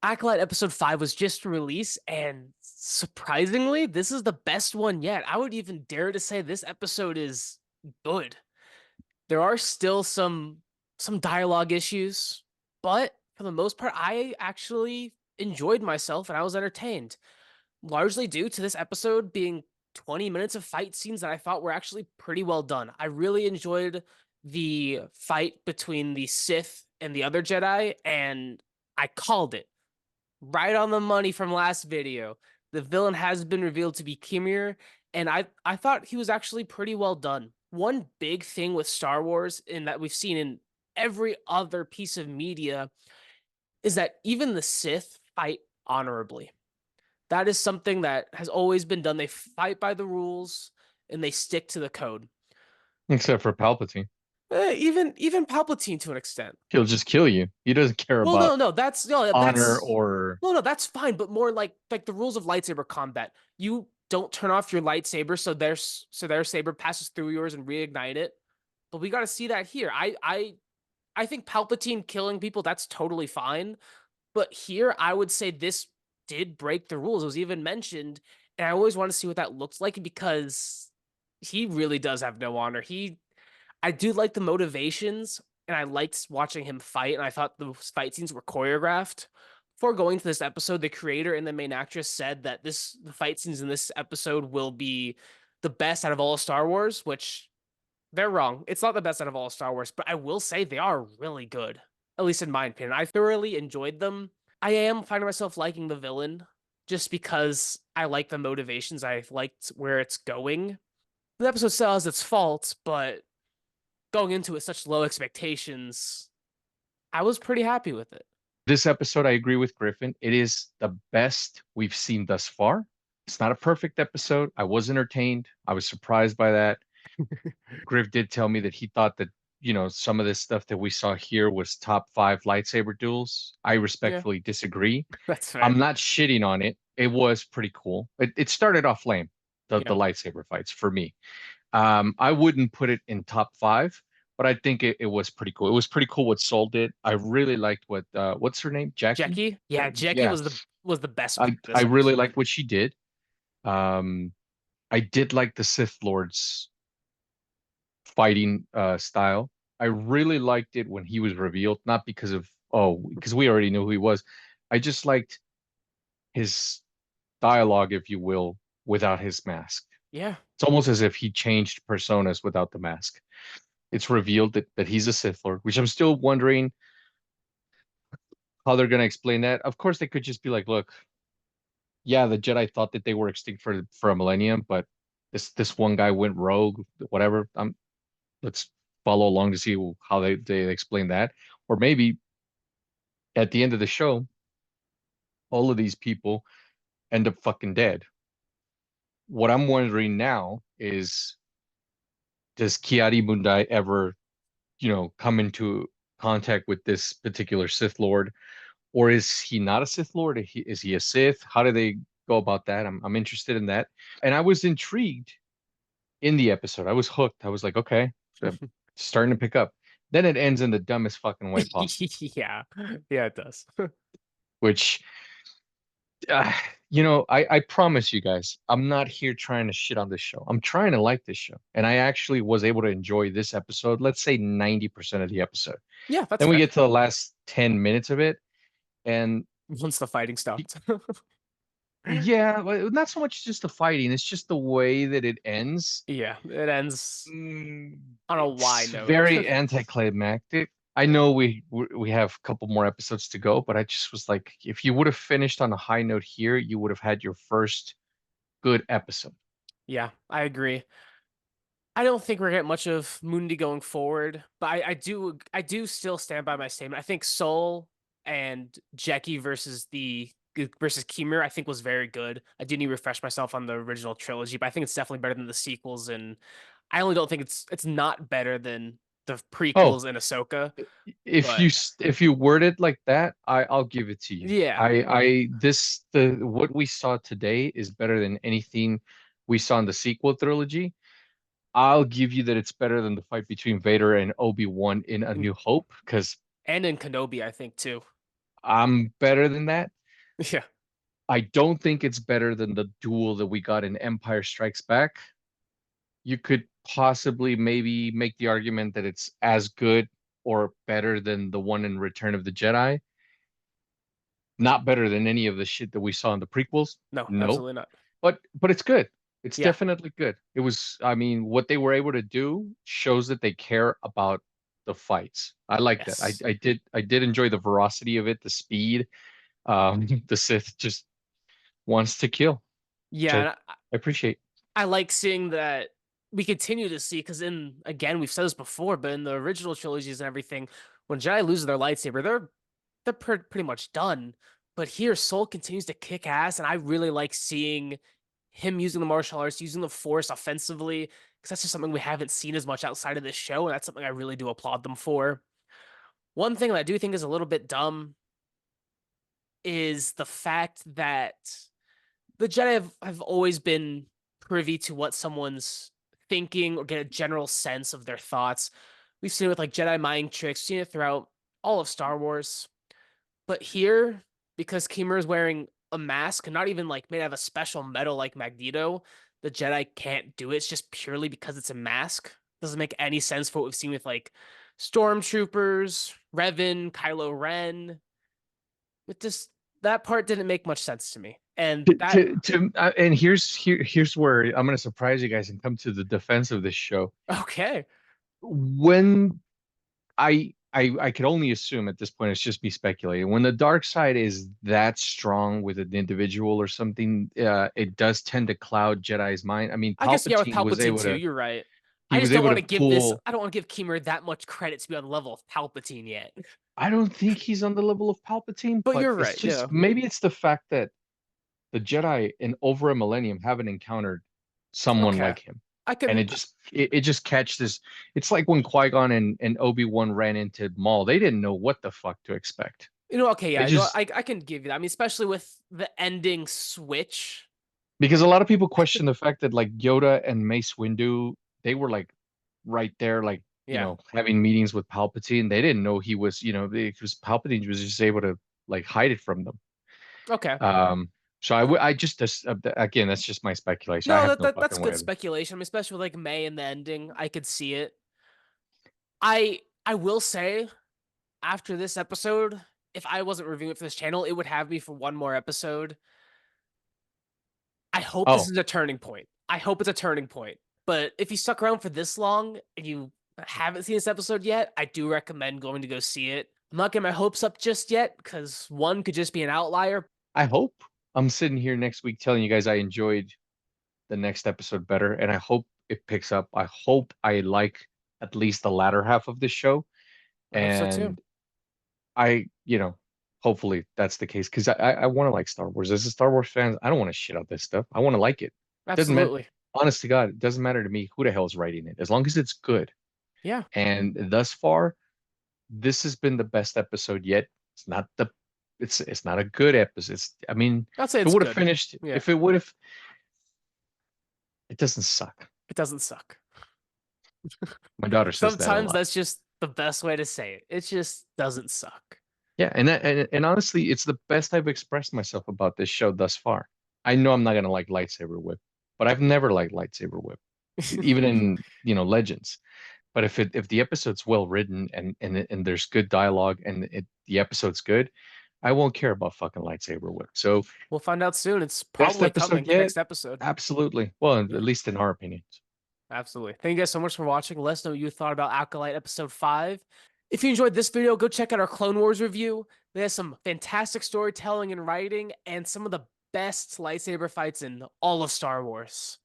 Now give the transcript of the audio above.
Acolyte episode 5 was just released, and surprisingly, this is the best one yet. I would even dare to say this episode is good. There are still some dialogue issues, but for the most part, I actually enjoyed myself and I was entertained, largely due to this episode being 20 minutes of fight scenes that I thought were actually pretty well done. I really enjoyed the fight between the Sith and the other Jedi, and I called it right on the money from last video. The villain has been revealed to be Kimir, and I thought he was actually pretty well done. One big thing with Star Wars, in that we've seen in every other piece of media, is that even the Sith fight honorably. That is something that has always been done. They fight by the rules and they stick to the code. Except for Palpatine. Even Palpatine to an extent. He'll just kill you. He doesn't care Well, about honor or no, that's fine, but more like the rules of lightsaber combat. You don't turn off your lightsaber so their saber passes through yours and reignite it. But we got to see that here. I think Palpatine killing people, that's totally fine. But here I would say this did break the rules. It was even mentioned, and I always want to see what that looks like because he really does have no honor. I do like the motivations, and I liked watching him fight, and I thought the fight scenes were choreographed. Before going to this episode, the creator and the main actress said that the fight scenes in this episode will be the best out of all of Star Wars, which they're wrong. It's not the best out of all of Star Wars, but I will say they are really good, at least in my opinion. I thoroughly enjoyed them. I am finding myself liking the villain just because I like the motivations. I liked where it's going. The episode still has its faults, but going into it with such low expectations, I was pretty happy with it. this episode, I agree with Griffin. It is the best we've seen thus far. It's not a perfect episode. I was entertained. I was surprised by that. Griff did tell me that he thought that, some of this stuff that we saw here was top five lightsaber duels. I Yeah, respectfully disagree. that's fair. I'm not shitting on it. It was pretty cool. It started off lame, the Yeah. lightsaber fights for me. I wouldn't put it in top five, but I think it was pretty cool. It was pretty cool what Soul did. I really liked what's her name? Jackie? Jackie? Yeah, Jackie Yeah. was the best part of I this really episode. liked what she did. Um, I did like the Sith Lord's fighting style. I really liked it when he was revealed, not because we already knew who he was. I just liked his dialogue, if you will, without his mask. Yeah. It's almost as if he changed personas without the mask. It's revealed that he's a Sith Lord, which I'm still wondering how they're going to explain that. Of course, they could just be like, look, yeah, the Jedi thought that they were extinct for a millennium, but this one guy went rogue, whatever. Let's follow along to see how they explain that. Or maybe at the end of the show, all of these people end up fucking dead. What I'm wondering now is, does Kiari Mundai ever, come into contact with this particular Sith Lord? Or is he not a Sith Lord? Is he a Sith? How do they go about that? I'm interested in that. And I was intrigued in the episode. I was hooked. I was like, okay, I'm starting to pick up. Then it ends in the dumbest fucking way possible, Yeah. Yeah, it does. which, uh, I promise you guys, I'm not here trying to shit on this show. I'm trying to like this show. And I actually was able to enjoy this episode, let's say 90% of the episode. Yeah, that's Then we fair. get to the last 10 minutes of it. And Once the fighting stopped. yeah, well, not so much just the fighting, it's just the way that it ends. Yeah, it ends on a Y It's note. very anticlimactic. I know we have a couple more episodes to go, but I just was like, if you would have finished on a high note here, you would have had your first good episode. Yeah, I agree. I don't think we're getting much of Mundi going forward, but I do still stand by my statement. I think Soul and Jackie versus Kimir, I think was very good. I do need to refresh myself on the original trilogy, but I think it's definitely better than the sequels, and I only don't think it's not better than the Oh, prequels and Ahsoka. if But if you word it like that, I'll give it to you. yeah, I this the what we saw today is better than anything we saw in the sequel trilogy. I'll give you that it's better than the fight between Vader and Obi-Wan in A and, New Hope because and in Kenobi, I think too. I'm better than that. Yeah. I don't think it's better than the duel that we got in Empire Strikes Back. You could possibly maybe make the argument that it's as good or better than the one in Return of the Jedi. Not better than any of the shit that we saw in the prequels. No, No, absolutely not. but it's good. It's Yeah. definitely good. It was, I mean, what they were able to do shows that they care about the fights. I like that. Yes. I did enjoy the veracity of it, the speed. The Sith just wants to kill, which Yeah, and I appreciate. I like seeing that we continue to see because in again we've said this before, but in the original trilogies and everything, when Jedi lose their lightsaber, they're pretty much done. But here, Soul continues to kick ass, and I really like seeing him using the martial arts, using the Force offensively, because that's just something we haven't seen as much outside of this show, and that's something I really do applaud them for. One thing that I do think is a little bit dumb is the fact that the Jedi have always been privy to what someone's thinking or get a general sense of their thoughts. We've seen it with like Jedi mind tricks, seen it throughout all of Star Wars. But here, because Kimmer is wearing a mask, not even like made out of a special metal like Magneto, the Jedi can't do it. It's just purely because it's a mask. Doesn't make any sense for what we've seen with like Stormtroopers, Revan, Kylo Ren. It just that part didn't make much sense to me. And that And here's where I'm going to surprise you guys and come to the defense of this show. okay. When I could only assume at this point, it's just me speculating. When the dark side is that strong with an individual or something, it does tend to cloud Jedi's mind. I mean, I guess yeah, with Palpatine was Palpatine able too. to You're right. he I just was don't able want to to give this. pull. I don't want to give Kimmer that much credit to be on the level of Palpatine yet. I don't think he's on the level of Palpatine, But but you're it's right. just Yeah, maybe it's the fact that the Jedi in over a millennium haven't encountered someone okay. like him. I And can. it just catch this. It's like when Qui-Gon and Obi-Wan ran into Maul. They didn't know what the fuck to expect. Okay, They yeah. just I can give you that. I mean, especially with the ending switch. because a lot of people question the fact that like Yoda and Mace Windu, they were like right there, like Yeah. having meetings with Palpatine. They didn't know he was, because Palpatine was just able to like hide it from them. Okay. So I just again, that's just my speculation. I No, have no that's fucking way good of it. speculation. I mean, especially with like May and the ending, I could see it. I will say after this episode, if I wasn't reviewing it for this channel, it would have me for one more episode. I hope this Oh, is a turning point. I hope it's a turning point. But if you stuck around for this long and you haven't seen this episode yet, I do recommend going to go see it. I'm not getting my hopes up just yet because one could just be an outlier. I hope I'm sitting here next week telling you guys I enjoyed the next episode better, and I hope it picks up. I hope I like at least the latter half of the show, I hope so too. and hopefully that's the case because I want to like Star Wars. As a Star Wars fan, I don't want to shit out this stuff. I want to like it. Doesn't matter. Absolutely. Honest to God, it doesn't matter to me who the hell is writing it, as long as it's good. Yeah. And thus far, this has been the best episode yet. It's not the, it's not a good episode. I mean, I'd say if it it's would have good. finished, Yeah. if it would have, it doesn't suck. It doesn't suck. My daughter says that a Sometimes lot. that's just the best way to say it. It just doesn't suck. Yeah, and honestly, it's the best I've expressed myself about this show thus far. I know I'm not gonna like Lightsaber Whip, but I've never liked Lightsaber Whip, even in Legends. But if the episode's well written and there's good dialogue and the episode's good, I won't care about fucking Lightsaber Whip. So We'll find out soon. It's best probably episode coming yet? next episode. Absolutely. Well, at Yeah. least in our opinions. Absolutely. Thank you guys so much for watching. Let us know what you thought about Acolyte episode 5. If you enjoyed this video, go check out our Clone Wars review. They have some fantastic storytelling and writing and some of the best lightsaber fights in all of Star Wars.